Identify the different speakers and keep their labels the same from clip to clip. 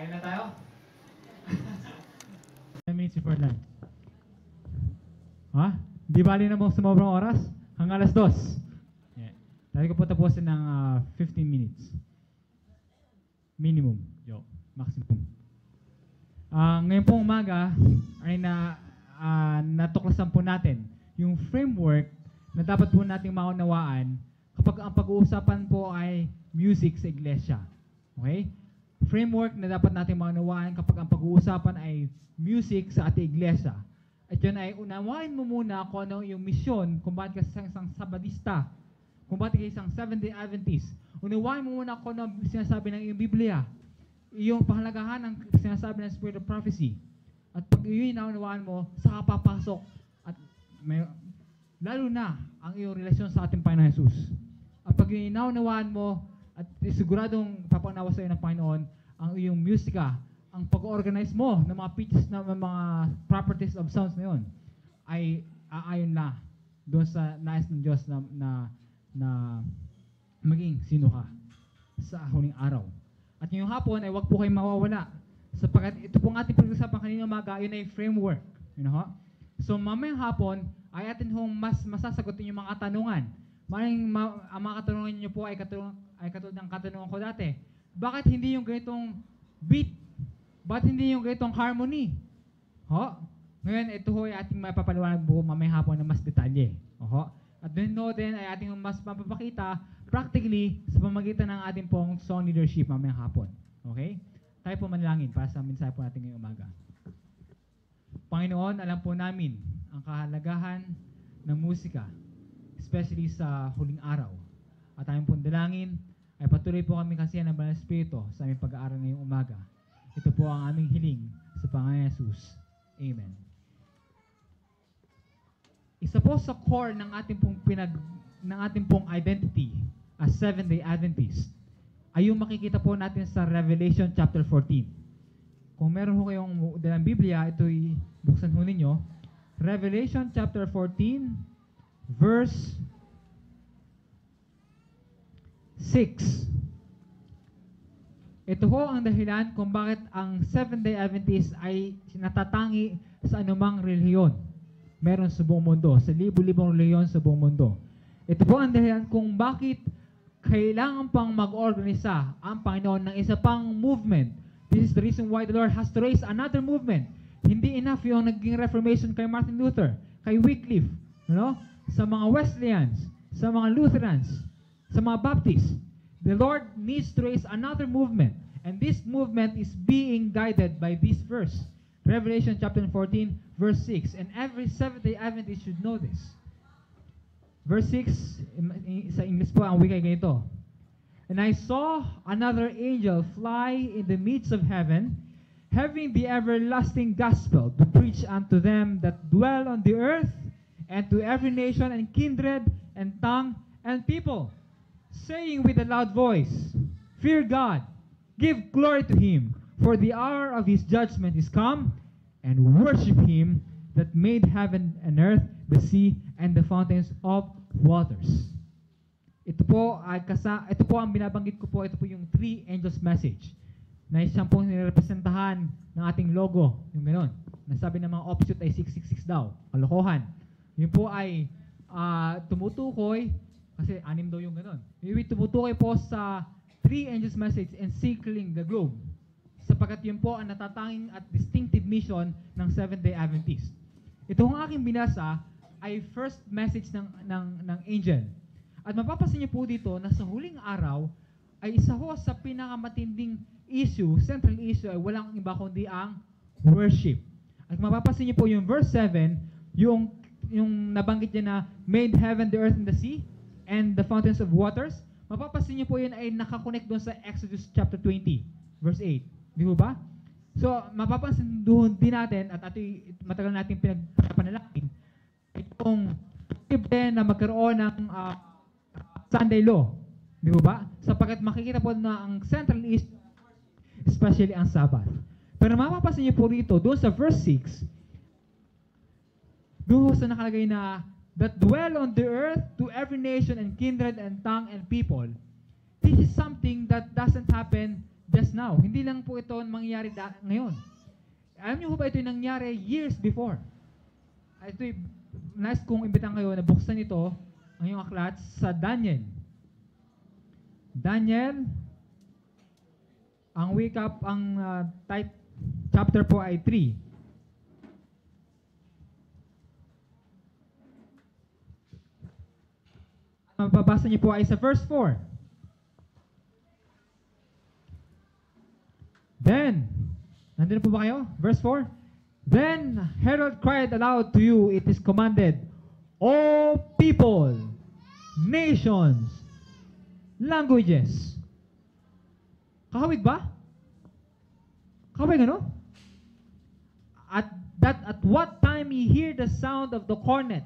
Speaker 1: Kain na tayo?
Speaker 2: 10 minutes before lunch. Ha? Di bali na mo sumobrang oras? Hanggang alas 2. Yeah. Dahil ko po tapusin ng 15 minutes. Minimum. Maximum. Ngayon pong umaga ay natuklasan po natin yung framework na dapat po nating maunawaan kapag ang pag-uusapan po ay music sa iglesia. Okay? Framework na dapat nating maunawaan kapag ang pag-uusapan ay music sa ating iglesia. At yun ay unawain mo muna kung ano yung misyon, kung bakit ka isang Sabadista, kung bakit ka isang Seventh-day Adventist. Unawain mo muna kung ano sinasabi ng iyong Biblia, yung pahalagahan ng sinasabi ng Spirit of Prophecy. At pag yun naunawaan mo, saka papasok at lalo na ang iyong relasyon sa ating Panginoon Jesus. At pag yun naunawaan mo at siguradong papanawa sa iyo ng Panginoon ang iyong musika, ang pag-organize mo ng mga pitches na mga properties of sounds na yun ay aayon na doon sa nais ng Diyos na maging sino ka sa huling araw. At ngayong hapon ay wag po kayong mawawala sapagkat ito pong ating pag-usapan kanina umaga, yun ay framework. You know, so mamayang hapon ay atin hong mas masasagutin yung mga katanungan. Maraming ang mga katanungan niyo po ay katulad ng katanungan ko dati. Bakit hindi yung ganitong beat? Bakit hindi yung ganitong harmony? Ngayon, ito ho ay ating mapapaliwanag buo mamayang hapon na mas detalye. At din ay ating mas mapapakita practically sa pamagitan ng ating pong song leadership mamayang hapon. Okay? Tayo po manalangin para sa mensahe po natin ngayong umaga. Panginoon, alam po namin ang kahalagahan ng musika, especially sa huling araw. At tayong pong dalangin ay patuloy po kami kasihan ng Banal na Espiritu sa aming pag-aaral ngayong umaga. Ito po ang aming hiling sa Panginoon Jesus. Amen. Isa po sa core ng ating pong identity as Seventh-day Adventist ay yung makikita po natin sa Revelation chapter 14. Kung meron ho kayong dalang Biblia, ito'y buksan ho ninyo. Revelation chapter 14 verse 6. Ito ho ang dahilan kung bakit ang Seventh-day Adventist ay natatangi sa anumang relihiyon meron sa buong mundo, sa libo-libong relihiyon sa buong mundo. Ito po ang dahilan kung bakit kailangan pang mag-organisa ang Panginoon ng isa pang movement. This is the reason why the Lord has to raise another movement. Hindi enough yung naging Reformation kay Martin Luther, kay Wycliffe, sa mga Wesleyans, sa mga Lutherans, sa mga Baptists. The Lord needs to raise another movement. And this movement is being guided by this verse. Revelation chapter 14, verse 6. And every Seventh-day Adventist should know this. Verse 6, sa English po, ang wika ganito. And I saw another angel fly in the midst of heaven, having the everlasting gospel to preach unto them that dwell on the earth, and to every nation and kindred and tongue and people, saying with a loud voice, Fear God, give glory to Him, for the hour of His judgment is come, and worship Him that made heaven and earth, the sea, and the fountains of waters. Ito po ang binabanggit ko po, ito po yung three angels message na siyang po nirepresentahan ng ating logo, yung gano'n. Nasabi ng mga opposite ay 666 daw, kalokohan. Yun po ay tumutukoy, kasi 6 daw yung gano'n. Yung tumutukoy po sa three angels message encircling the globe, sapagkat yun po ang natatanging at distinctive mission ng Seventh-day Adventist. Ito ang aking binasa ay first message ng angel. At mapapansin niyo po dito na sa huling araw ay isa ho sa pinakamatinding issue, central issue ay walang iba kundi ang worship. At mapapansin niyo po yung verse 7, yung nabanggit niya na made heaven, the earth, and the sea, and the fountains of waters. Mapapansin niyo po yun ay nakakonect doon sa Exodus chapter 20, verse 8. Di ba? So, mapapansin doon din natin, at ito'y matagal natin pinagpanalangin, itong posible na magkaroon ng Sunday law. Di ba? Sapagkat makikita po na ang central issue, especially ang Sabbath. Pero mapapansin niyo po rito, doon sa verse 6, doon sa nakalagay na, that dwell on the earth to every nation and kindred and tongue and people. This is something that doesn't happen just now. Hindi lang po ito mangyayari ngayon. Alam niyo ba ito yung nangyari years before? Ito'y nice kong imbitahan kayo na buksan ito, ang iyong aklat, sa Daniel. Daniel, ang chapter po ay 3. Ang babasa niyo po ay sa verse 4. Then, nandun po ba kayo? Verse 4. Then Herod cried aloud to you, it is commanded, all people, nations, languages. Kahawig ba? Kahawig ano? At what time ye hear the sound of the cornet,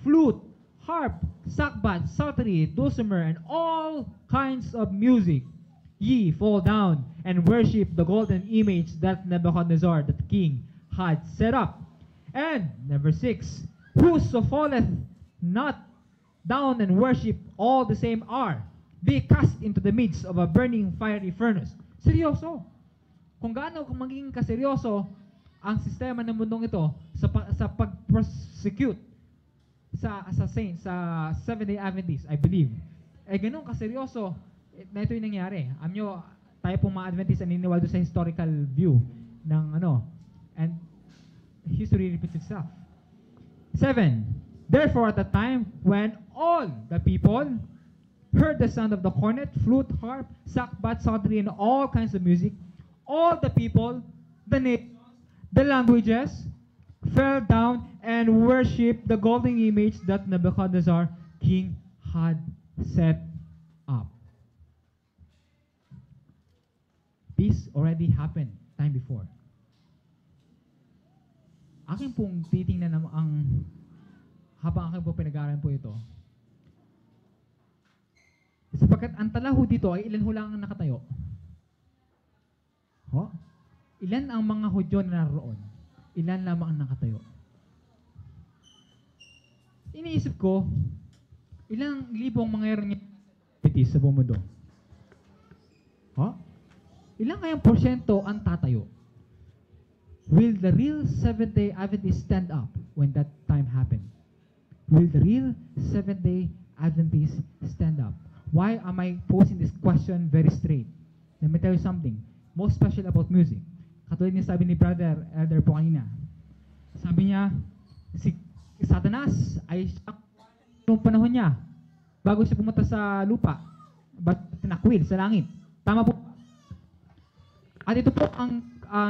Speaker 2: flute, harp, sackbut, psaltery, dulcimer, and all kinds of music, ye fall down and worship the golden image that Nebuchadnezzar, the king, had set up. And, number 6, whoso falleth not down and worship all the same are, be cast into the midst of a burning fiery furnace. Seryoso. Kung gaano magiging kaseryoso ang sistema ng mundong ito sa pag-prosecute sa saints, sa Seventh-day Adventists, I believe. Ganun kaseryoso na ito yung nangyari. Alam nyo, tayo pong mga Adventists naniniwala doon sa historical view ng and history repeats itself. 7. Therefore, at the time when all the people heard the sound of the cornet, flute, harp, sackbut, psaltery, and all kinds of music, all the people, the nations, the languages, fell down and worshipped the golden image that Nebuchadnezzar, king, had set up. This already happened time before. Akin pong titingnan habang akin po pinag-aaral po ito. Sapagkat ang tala ho dito ay ilan ho lang ang nakatayo. Ilan ang mga Hudyo na naroon? Ilan lamang ang nakatayo? Iniisip ko, ilang libong mangyayari sa buong mundo? Ilang kayang porsyento ang tatayo? Will the real Seventh-day Adventists stand up when that time happened? Will the real Seventh-day Adventists stand up? Why am I posing this question very straight? Let me tell you something. Most special about music. Katulad niya sabi ni Brother Elder po kanina. Sabi niya, si Satanas ay noong panahon niya, bago siya pumunta sa lupa, tinakwil sa langit. Tama po. At ito po ang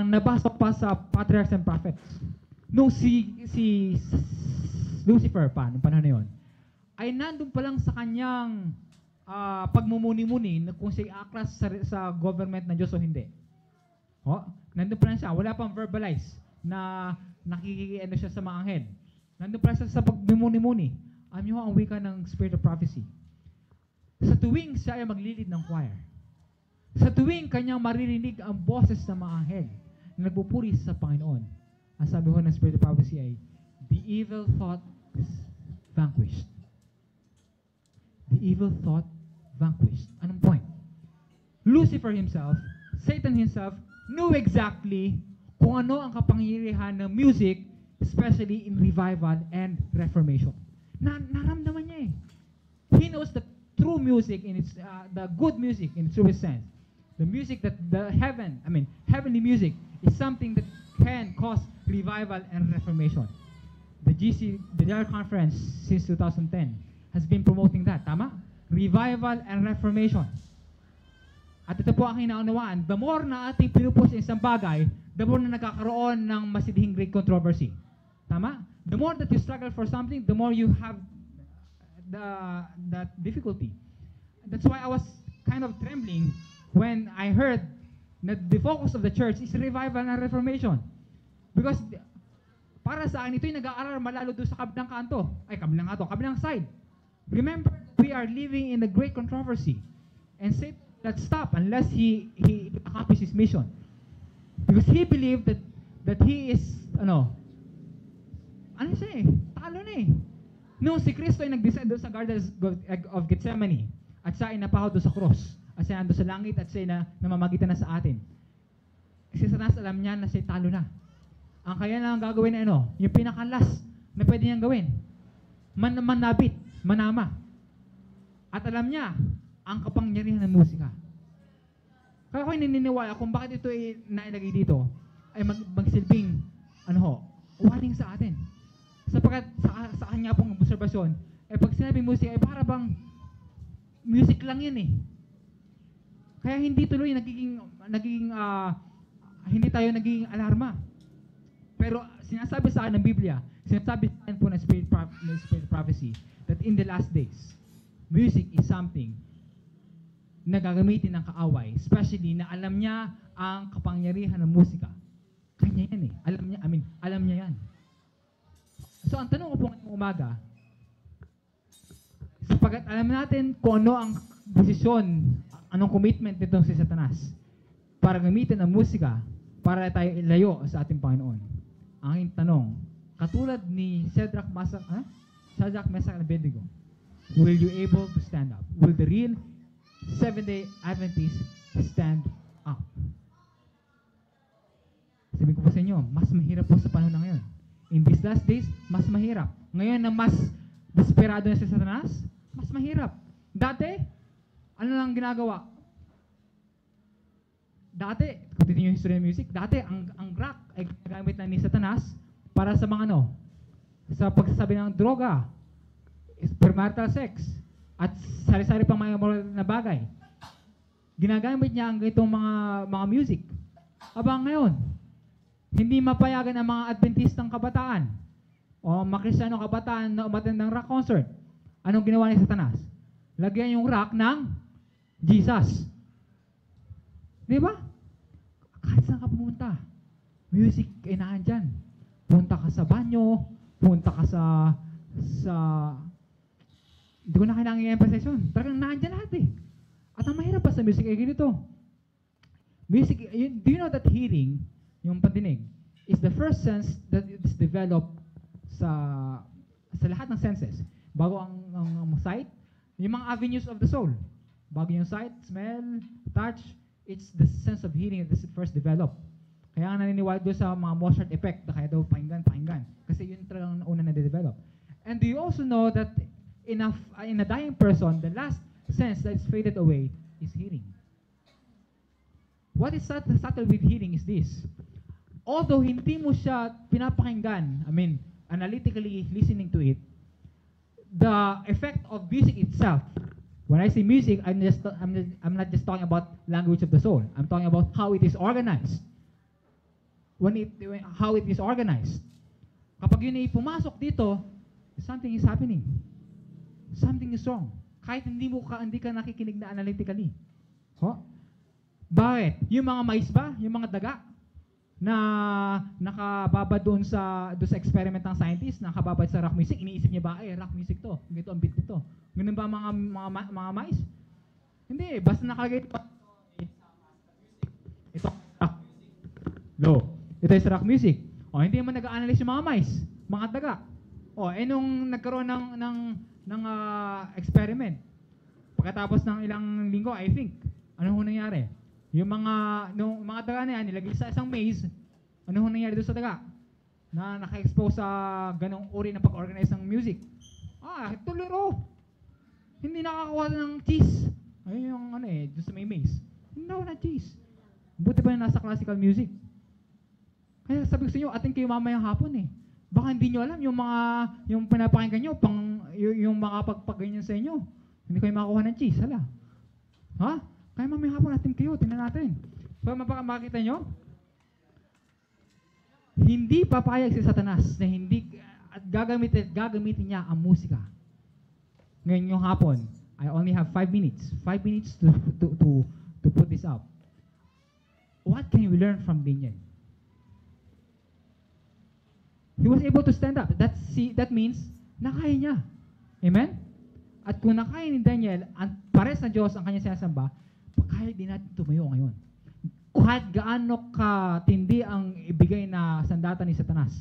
Speaker 2: nabasa pa sa Patriarchs and Prophets. Nung si Lucifer pa, nung panahon na yun, ay nandun pa lang sa kanyang pagmumuni-muni kung siya aklas sa government ng Diyos o hindi. Nandun pa lang siya. Wala pang verbalize na nakikiano siya sa mga anghel. Nandun pa lang siya sa pagmumuni-muni. Alam niyo ang wika ng Spirit of Prophecy. Sa tuwing siya ay maglilid ng choir, sa tuwing kanyang maririnig ang boses ng mga anghel na nagpupuri sa Panginoon, ang sabi ho ng Spirit of Prophecy ay, the evil thought is vanquished. The evil thought vanquished. Anong point? Lucifer himself, Satan himself, knew exactly kung ano ang kapangyarihan ng music, especially in revival and reformation. Naramdaman niya eh. He knows the true music in its, the good music in its truest sense. The music that heavenly music is something that can cause revival and reformation. The General Conference since 2010 has been promoting that. Tama? Revival and reformation. At ito po ang hinaunawaan. The more na ating pinupush sa isang bagay, the more na nagkakaroon ng masidhing great controversy. Tama? The more that you struggle for something, the more you have that difficulty. That's why I was kind of trembling when I heard that the focus of the church is revival and reformation. Because para sa akin, ito yung nag-aaral malalo doon sa kabilang side. Remember, we are living in a great controversy. And Satan will not stop unless he accomplishes his mission. Because he believed that he is, talo na eh. Noong si Kristo ay nag-descend doon sa Garden of Gethsemane at siya ay napahaw doon sa cross, at siya nando sa langit at siya na namamagitan na sa atin. Si Satanas alam niya na siya talo na. Ang kaya lang gagawin na yung pinakalas na pwede niyang gawin. Manabit, manama. At alam niya ang kapangyarihan ng musika. Kaya ako'y naniniwala kung bakit ito ay nailagay dito ay magsilbing warning sa atin. Sapagkat sa kanya pong obserbasyon, pag sinabing musika ay para bang music lang yan eh. Kaya hindi tuloy hindi tayo nagiging alarma. Pero sinasabi sa akin ng Biblia, sinasabi sa akin po ng Spirit Prophecy, that in the last days, music is something na gagamitin ng kaaway, especially na alam niya ang kapangyarihan ng musika. Kanya yan eh. Alam niya yan. So ang tanong ko po ngayong umaga, sapagkat alam natin kung ano ang desisyon, anong commitment nito si Satanas para gamitin ang musika para tayo ilayo sa ating Panginoon. Ang aking tanong, katulad ni Shadrach, Meshach, and Abednego, will you able to stand up? Will the real Seventh-day Adventists stand up? Sabihin ko po sa inyo, mas mahirap po sa panahon na ngayon. In these last days, mas mahirap. Ngayon na mas desperado na si Satanas, mas mahirap. Dati, ano lang ginagawa? Dati, kung titignan yung history ng music, dati ang rock ay ginagamit na ni Satanas para sa mga sa pagsasabi ng droga, premarital sex, at sari-sari pang mga moral na bagay. Ginagamit niya ang itong mga music. Abang ngayon, hindi mapayagan ang mga Adventistang kabataan o mga Kristiyanong kabataan na umattend ng rock concert. Anong ginawa ni Satanas? Lagyan yung rock ng Jesus. Di ba? Kahit saan ka pumunta, music ay naandyan. Punta ka sa banyo, punta ka sa hindi ko na kailangan i-emphasize yun. Talagang naandyan lahat eh. At ang mahirap pa sa music ay ganito. Music, do you know that hearing, yung pandinig, is the first sense that is developed sa lahat ng senses. Bago ang sight, yung mga avenues of the soul. Bago yung sight, smell, touch, it's the sense of hearing that is first developed. Kaya nga naniniwala doon sa mga Mozart effect na kaya daw pakinggan. Kasi yun talagang una na-develop. And do you also know that in a dying person, the last sense that is faded away is hearing. What is subtle with hearing is this. Although hindi mo siya pinapakinggan, analytically listening to it, the effect of music itself, when I say music, I'm not just talking about language of the soul. I'm talking about how it is organized. How it is organized. Kapag yun ay pumasok dito, something is happening. Something is wrong. Kahit hindi ka nakikinig na analytically. Bakit? Yung mga mais ba? Yung mga daga? Na nakababa doon sa experiment ng scientist, nakababa sa rock music, iniisip niya ba, rock music to, ganito ang beat nito. Ganun ba mga mais? Hindi, basta nakalagay ito rock. Ito is rock music. Hindi mo nag-analyze yung mga mais, mga daga. Nung nagkaroon ng experiment, pagkatapos ng ilang linggo, I think, ano nangyari? Yung mga daga na yan, nilagay sa isang maze, ano nangyari doon sa daga? Na naka-expose sa ganong uri ng pag-organize ng music. Tuliro! Hindi nakakakuha ng cheese. Ayun yung doon sa may maze. Hindi na na cheese. Buti pa yung nasa classical music. Kaya sabi ko sa inyo, atin kayo mamayang hapon eh. Baka hindi nyo alam yung pinapakinggan nyo, yung makapagpaganyan sa inyo. Hindi kayo makakuha ng cheese, hala. Kaya mamayang hapon natin kayo, tingnan natin. So, makita nyo? Hindi papayag si Satanas na gagamitin niya ang musika. Ngayon yung hapon, I only have 5 minutes. 5 minutes to put this up. What can we learn from Daniel? He was able to stand up. That means, nakaya niya. Amen? At kung nakaya ni Daniel, pares na Diyos ang kanya sinasamba, kaya din natin tumayo ngayon. Kahit gaano katindi ang ibigay na sandata ni Satanas,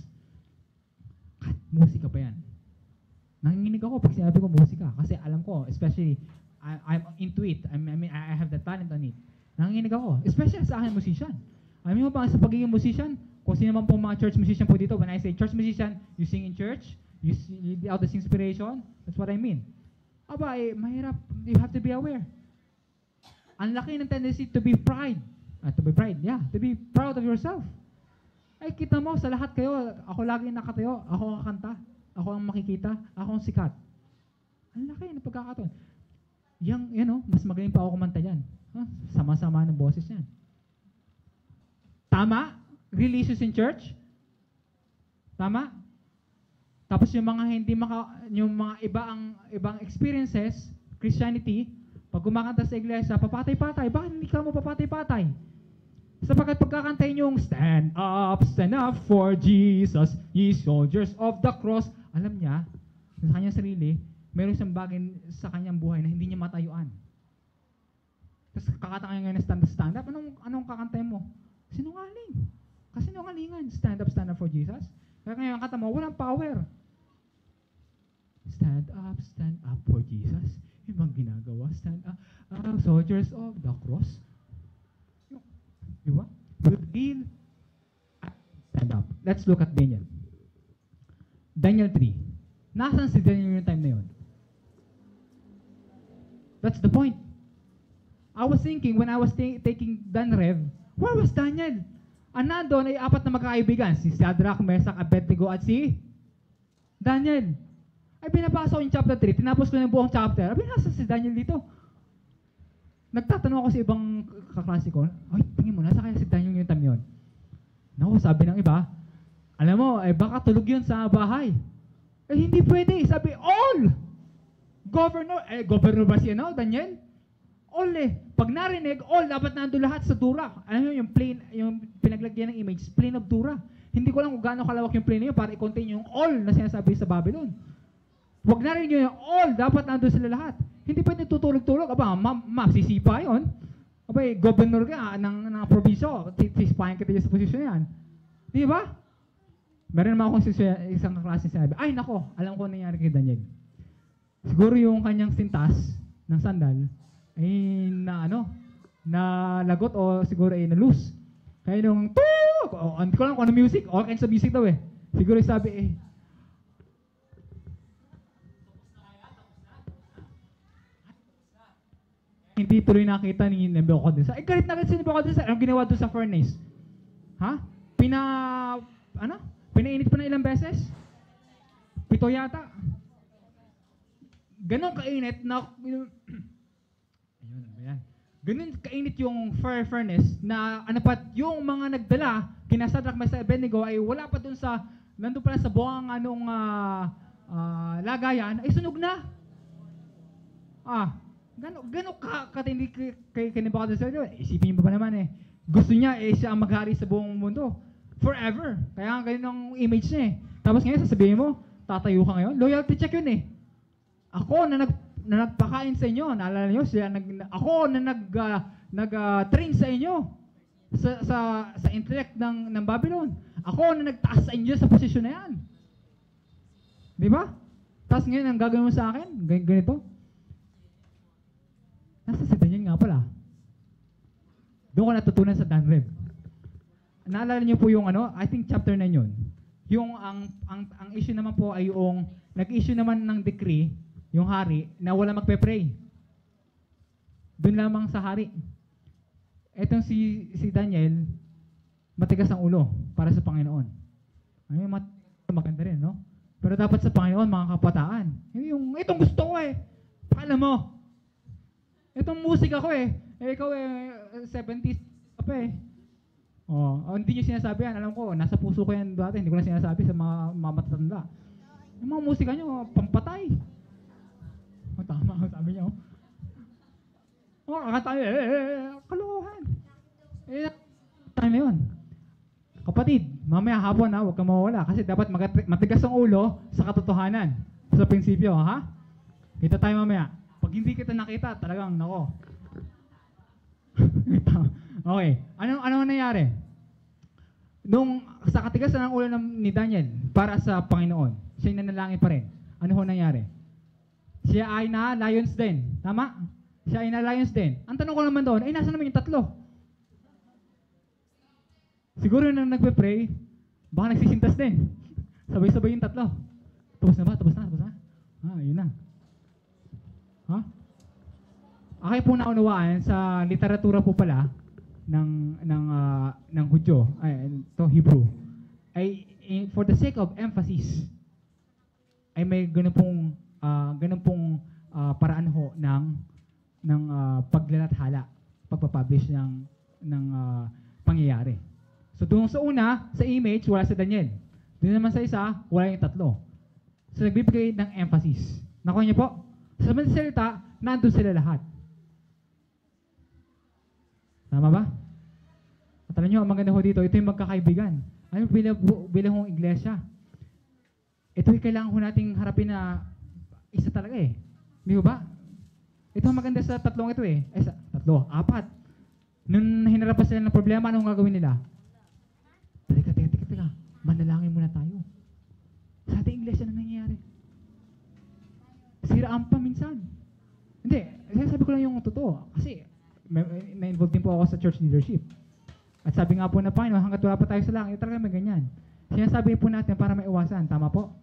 Speaker 2: kahit musika pa yan. Nanginginig ako pag sinabi ko musika. Kasi alam ko, especially I'm into it. I mean, I have the talent on it. Nanginginig ako. Especially sa akin, musician. Alam mo ba, sa pagiging musician, kung sino man po mga church musician po dito, when I say church musician, you sing in church, you lead out this inspiration, that's what I mean. Aba, mahirap. You have to be aware. Ang laki ng tendency to be proud, to be proud of yourself. Ay, kita mo, sa lahat kayo, ako lagi nakatayo, ako ang kakanta, ako ang makikita, ako ang sikat. Ang laki ng pagkakataon. Mas magaling pa ako kumanta dyan. Huh? Sama-sama ng boses yan. Tama? Releases in church? Tama? Tapos yung mga yung mga ibang experiences, Christianity, pag kumakanta sa iglesia, papatay-patay. Bakit hindi ka mo papatay-patay? Sapagkat pagkakantayin yung stand up for Jesus, ye soldiers of the cross. Alam niya, sa kanyang sarili, meron siyang bagay sa kanyang buhay na hindi niya matayuan. Tapos kakanta ka ngayon ng stand up, anong kakantayin mo? Sinungaling. Kasi sinungalingan, stand up for Jesus. Kaya ngayon kanta mo, walang power. Stand up for Jesus. Yung mga ginagawa, stand up, soldiers of the cross. Diba? Real. Stand up. Let's look at Daniel. Daniel 3. Nasaan si Daniel yung time na yun? That's the point. I was thinking when I was taking Danrev, where was Daniel? Nandun ay 4 na magkakaibigan, si Shadrach, Meshach, Abednego at si Daniel. Ay binabasa ko yung chapter 3, tinapos ko yung buong chapter. Ay nasa si Daniel dito. Nagtatanong ako sa ibang kaklase ko, ay, tingin mo, nasa kaya si Daniel yung time yun? No, sabi ng iba, alam mo, baka tulog yun sa bahay. Hindi pwede. Sabi, all! Governor ba siya, Daniel? All Pag narinig, all, dapat nandun lahat sa Dura. Alam mo yung pinaglagyan ng image, plain of Dura. Hindi ko lang kung gaano kalawak yung plain niyo para i-contain yung all na sinasabi sa Babylon. Wag narinig nyo yung all, dapat nandun sila lahat. Hindi pwede tutulog-tulog. Aba, sisipa yun. Aba, governor ka ng probinsyo. Sisipahin kita sa posisyon yan. Di ba? Meron naman akong isang kaklase sinabi, ay nako, alam ko nangyari kay Daniel. Siguro yung kanyang sintas ng sandal ay na lagot o siguro ay na-loose. Kaya nung hindi ko lang kung ano music, all kinds of music daw Siguro sabi hindi tuloy nakita ni Nebuchadnezzar. Galit na galit si Nebuchadnezzar. Anong ginawa doon sa furnace? Ha? Pinainit pa na ilang beses? 7 yata. Ganon kainit na Ganon kainit yung fire furnace na yung mga nagdala kina Shadrach, Meshach, Abednego ay wala pa doon nandun pala sa buwang lagayan ay sunog na. Gano'n katindi kay Nebuchadnezzar yun. Isipin mo pa naman gusto niya siya ang maghari sa buong mundo. Forever. Kaya ganun ang image niya Tapos ngayon sasabihin mo, tatayo ka ngayon. Loyalty check yun Ako na nagpakain sa inyo. Naalala niyo, ako na nag-train sa inyo sa intellect ng Babylon. Ako na nagtaas sa inyo sa posisyon na yan. Di ba? Tapos ngayon, ang gagawin mo sa akin, ganito. Nasa si Daniel nga pala. Doon ko natutunan sa Danrev. Naalala niyo po yung I think chapter 9 yun. Yung ang issue naman po ay yung nag-issue naman ng decree, yung hari, na wala magpe-pray. Doon lamang sa hari. Etong si Daniel, matigas ang ulo para sa Panginoon. Maganda rin, no? Pero dapat sa Panginoon, mga kapataan. Itong gusto ko Pakala mo. Itong musika ko ikaw 70s ka pa hindi nyo sinasabi yan. Alam ko, nasa puso ko yan dati. Hindi ko na sinasabi sa mga matatanda. Yung mga musika nyo, pampatay. Tama, sabi nyo. Kakatayo, kalokohan. Time na yun. Kapatid, mamaya hapon huwag kang mawawala. Kasi dapat matigas ang ulo sa katotohanan. Sa prinsipyo, ha? Kita tayo mamaya. Pag hindi kita nakita, talagang nako. Okay. Ano nangyari? Nung sa katigasan ng ulo ni Daniel para sa Panginoon, siya nanalangin pa rin. Ano ho nangyari? Siya ay na lions din. Tama? Siya ay na lions din. Ang tanong ko naman doon, ay nasa naman yung tatlo? Siguro nang nagpe-pray, baka nagsisintas din. Sabay-sabay yung tatlo. Tapos na ba? Tapos na? Tapos na? Yun na. Ha? Akin po naunawaan sa literatura po pala ng Hudyo, to Hebrew, ay for the sake of emphasis, ay may ganun pong paraan ho ng paglalathala, pagpapublish ng pangyayari. So doon sa una, sa image, wala si Daniel. Doon naman sa isa, wala yung tatlo. So nagbibigay ng emphasis. Nakuha niyo po? Sa mga salita, nandun sila lahat. Tama ba? At alam nyo, ang maganda ho dito, ito yung magkakaibigan. Ano bilang hong iglesia? Ito yung kailangan ho nating harapin na isa talaga eh. Di ba? Ito ang maganda sa tatlong ito eh. Apat. Nung hinarapan sila ng problema, anong gagawin nila? Teka. Manalangin muna tayo. Sa ating iglesia na nangyayari. Siraan pa minsan. Hindi, sabi ko lang yung totoo. Kasi, na-involve din po ako sa church leadership. At sabi nga po na Panginoon, hanggat wala pa tayo sa langit, talaga may ganyan. Sinasabi po natin para maiwasan. Tama po?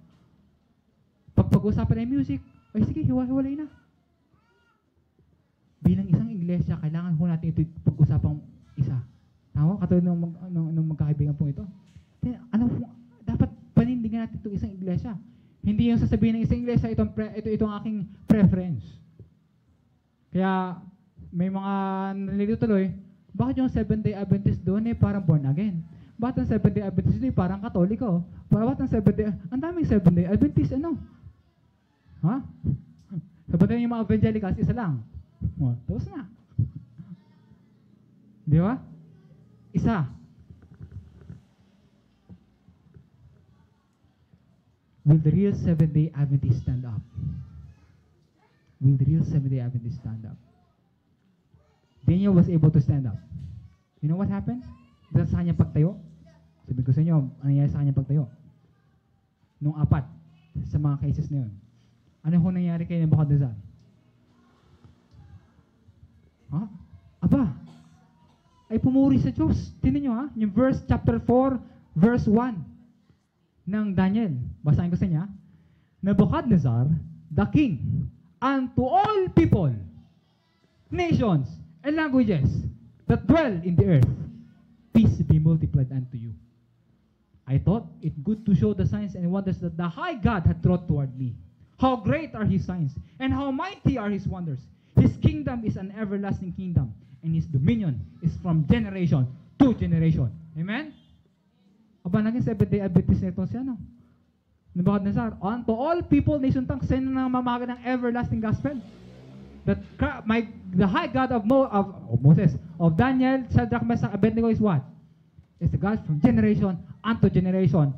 Speaker 2: Pag-usapan ng music, ay sige, hiwa-hiwalay na. Bilang isang iglesia, kailangan po natin ito pag-usapang isa. Tama? Katulad ng magkakaibigan po ito. Dapat panindigan natin itong isang iglesia. Hindi yung sasabihin ng isang iglesia, ito ang aking preference. Kaya, may mga nalilito tuloy, bakit yung Seventh-day Adventist doon parang born again? Bakit ang Seventh-day Adventist doon parang Katoliko? Bakit ang Seventh-day, ang daming Seventh-day Adventist, ano? Ha? Sabatin yung mga evangelicals, isa lang. Tapos na. Di ba? Isa. Will the real Seventh-day Adventist stand up? Will the real Seventh-day Adventist stand up? Daniel was able to stand up. You know what happened? Dahil sa kanyang pagtayo. Sabi ko sa inyo, ano nangyari sa kanyang pagtayo? Nung apat, sa mga cases na yun. Ano ho nangyari kay Nebuchadnezzar? Ha? Aba, ay pumuri sa Diyos. Tingnan nyo yung chapter 4, verse 1 ng Daniel. Basahin ko sa inyo. Nebuchadnezzar, the king, unto all people, nations, and languages that dwell in the earth, peace be multiplied unto you. I thought it good to show the signs and wonders that the high God had wrought toward me. How great are his signs, and how mighty are his wonders. His kingdom is an everlasting kingdom, and his dominion is from generation to generation. Amen? Aba, naging Seventh-day Adventist na ito siya, no? Nebuchadnezzar, unto all people, nation tongues, send na mamaga ng everlasting gospel. That the high God of Moses, of Daniel, Shadrach, Meshach, Abednego is what? Is the God from generation unto generation.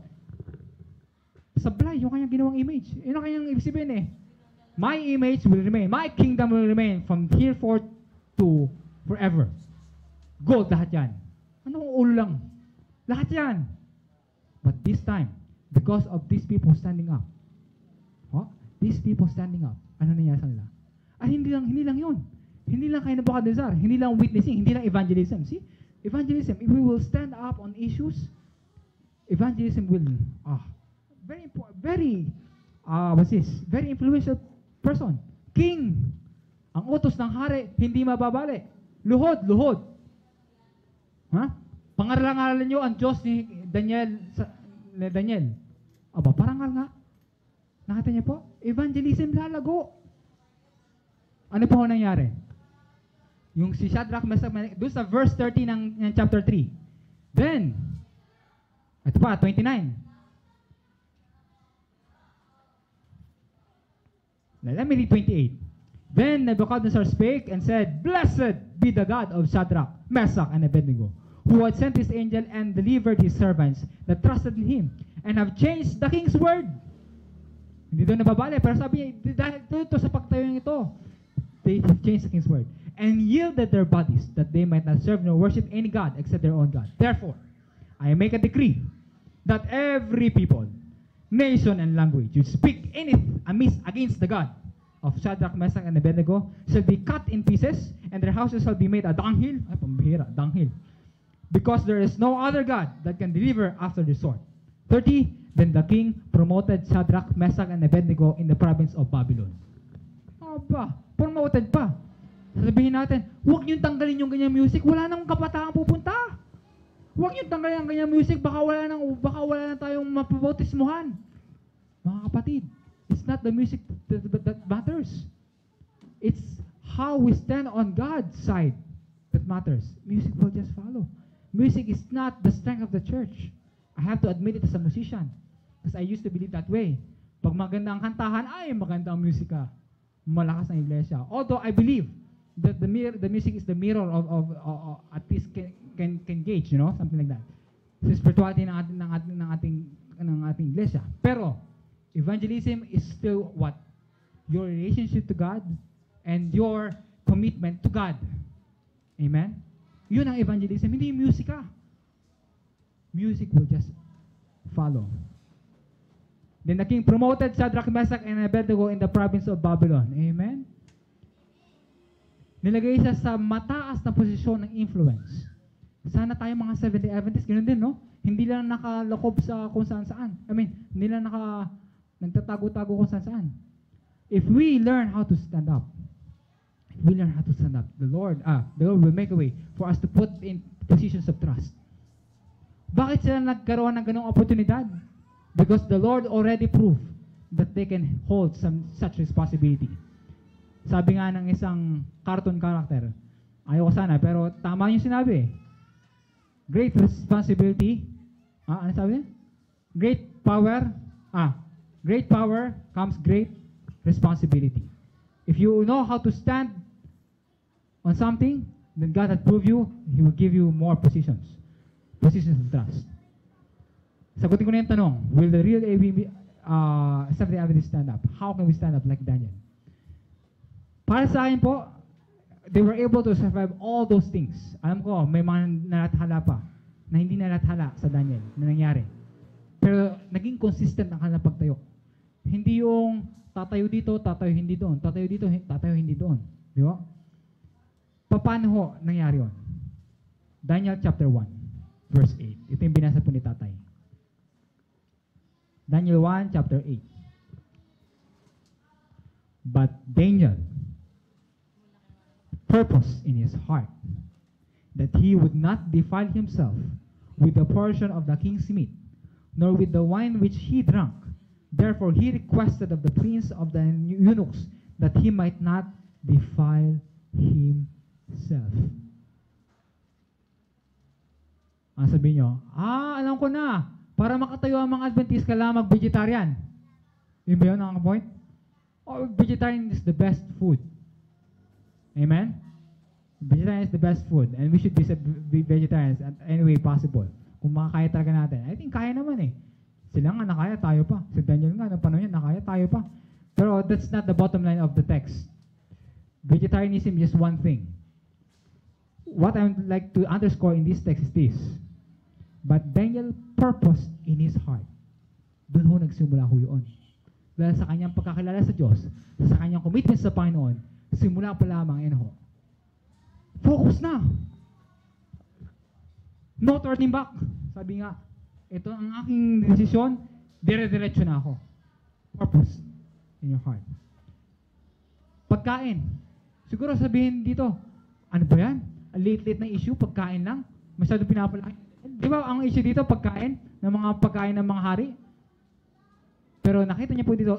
Speaker 2: Sablay, yung kanyang ginawang image. Yun ang kanyang ibig sabihin eh. My image will remain. My kingdom will remain from here forth to forever. Gold, lahat yan. Anong ulo lang? Lahat yan. But this time, because of these people standing up, these people standing up, ano nangyari sa nila? Hindi lang yun. Hindi lang kayo Nebuchadnezzar, hindi lang witnessing, hindi lang evangelism. See? Evangelism, if we will stand up on issues, evangelism will, very important, very influential person. King. Ang utos ng hari, hindi mababali. Luhod. Pangaral-aralan nyo ang Diyos ni Daniel. Aba, parangal nga. Nakita niyo po? Evangelism lalago. Ano po nangyari? Yung si Shadrach, Meshach, doon sa verse 30 ng chapter 3. Then, ito pa, 29. Let me read 28. Then Nebuchadnezzar spake and said, Blessed be the God of Shadrach, Meshach, and Abednego, who had sent his angel and delivered his servants that trusted in him, and have changed the king's word. Hindi doon nababali, pero sabi niya, dahil ito sa pagtayo ito, they have changed the king's word, and yielded their bodies, that they might not serve nor worship any God except their own God. Therefore, I make a decree, that every people, nation, and language, who speak anything amiss against the God of Shadrach, Meshach, and Abednego shall be cut in pieces, and their houses shall be made a dunghill. Ay, pambihira, dunghill. Because there is no other God that can deliver after the sword. 30, then the king promoted Shadrach, Meshach, and Abednego in the province of Babylon. Aba, promoted pa. Sasabihin natin, huwag niyong tanggalin yung ganyang music, wala nang kabataan pupunta. Huwag niyong tanggalin ang ganyang music, baka wala nang tayong mapabautismuhan. Mga kapatid, it's not the music that matters. It's how we stand on God's side that matters. Music will just follow. Music is not the strength of the church. I have to admit it as a musician, because I used to believe that way. Pag maganda ang kantahan, ay maganda ang musika. Malakas ang iglesia. Although I believe that the music is the mirror of at least can gauge, you know, something like that. So spirituality ng ating iglesia. Pero evangelism is still what? Your relationship to God and your commitment to God. Amen? Yun ang evangelism, hindi yung musika. Music will just follow. Then the king promoted Shadrach, Meshach, and Abednego in the province of Babylon. Amen? Nilagay siya sa mataas na posisyon ng influence. Sana tayo mga Seventh-day Adventists, ganoon din, no? Hindi lang nakalokob sa kung saan-saan. Hindi lang nagtatago-tago kung saan-saan. If we learn how to stand up, the Lord will make a way for us to put in positions of trust. Bakit sila nagkaroon ng ganong oportunidad? Because the Lord already proved that they can hold such responsibility. Sabi nga ng isang cartoon character, ayoko sana, pero tama yung sinabi. Great responsibility, ano sabi niya? Great power comes great responsibility. If you know how to stand on something, then God has proved you, He will give you more positions of trust. Sagutin ko na yung tanong, will the real Seventh-day Adventists stand up? How can we stand up like Daniel? Para sa akin po, they were able to survive all those things. Alam ko, may mga nalathala pa na hindi nalathala sa Daniel na nangyari. Pero naging consistent ang kanilang pagtayo. Hindi yung tatayo dito, tatayo hindi doon. Tatayo dito, tatayo hindi doon. Di ba? Paano ho nangyari yun? Daniel chapter 1, verse 8. Ito yung binasa po ni tatay. Daniel 1, chapter 8. But Daniel purpose in his heart that he would not defile himself with the portion of the king's meat, nor with the wine which he drank. Therefore he requested of the prince of the eunuchs that he might not defile himself. Ang sabi nyo, alam ko na, para makatayo ang mga Adventist, kailangan mag-vegetarian. Yun ba yun ang point? Vegetarian is the best food. Amen? Vegetarian is the best food, and we should be vegetarians at any way possible. Kung makakaya talaga natin. I think kaya naman eh. Sila nga nakaya, tayo pa. Si Daniel nga, ng panahon yan, nakaya, tayo pa. Pero that's not the bottom line of the text. Vegetarianism is just one thing. What I would like to underscore in this text is this. But Daniel purposed in his heart. Doon ho nagsimula ho yun. Dahil sa kanyang pagkakilala sa Diyos, sa kanyang commitment sa Panginoon, simula pa lamang yan ho. Focus na. No turning back. Sabi nga, ito ang aking desisyon, dire-diretso na ako. Purpose in your heart. Pagkain. Siguro sabihin dito, ano ba yan? A late na issue, pagkain lang. Masyadong pinapalaki. Di ba ang issue dito, pagkain, ng mga pagkain ng mga hari? Pero nakita niya po dito,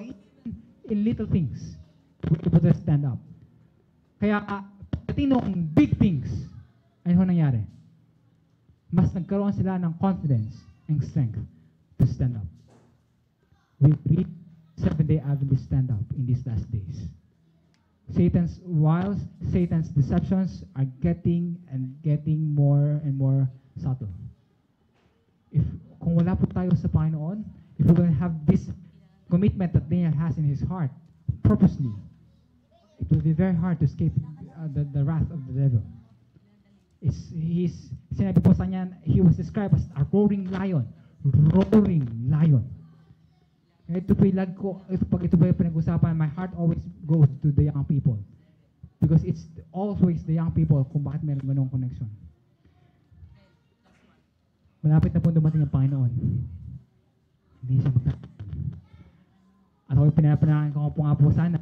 Speaker 2: in little things, we able to stand up. Kaya, pagdating noong big things, ano nangyari? Mas nagkaroon sila ng confidence and strength to stand up. We read Seventh-day Adventists stand up in these last days. Satan's wiles, Satan's deceptions are getting more and more subtle. Kung wala po tayo sa Panginoon, if we're going to have this commitment that Daniel has in his heart, purposely, it will be very hard to escape the wrath of the devil. Sinabi po sa niya, he was described as a roaring lion. Roaring lion. Ito po yung lag ko, pag ito ba yung pinag-usapan, my heart always goes to the young people. Because it's always the young people kung bakit meron ganong connection. Malapit na po dumating ang Panginoon. Hindi siya magtatapos. At ako pinapanalangin ko nga po sana,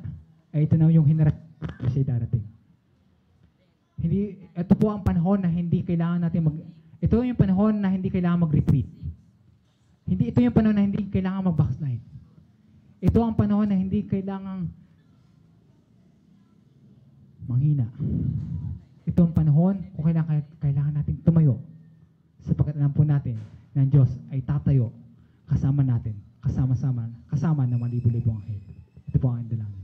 Speaker 2: ay ito na yung hinarap na siya darating. Ito po ang panahon na hindi kailangan natin ito yung panahon na hindi kailangan mag-retreat. Ito yung panahon na hindi kailangan mag-backslide. Ito ang panahon na hindi kailangan manghina. Ito ang panahon kung kailangan natin tumayo sapagkat alam po natin na ang Diyos ay tatayo kasama natin, kasama ng mga libo-libong anghel. Ito po ang dalangin.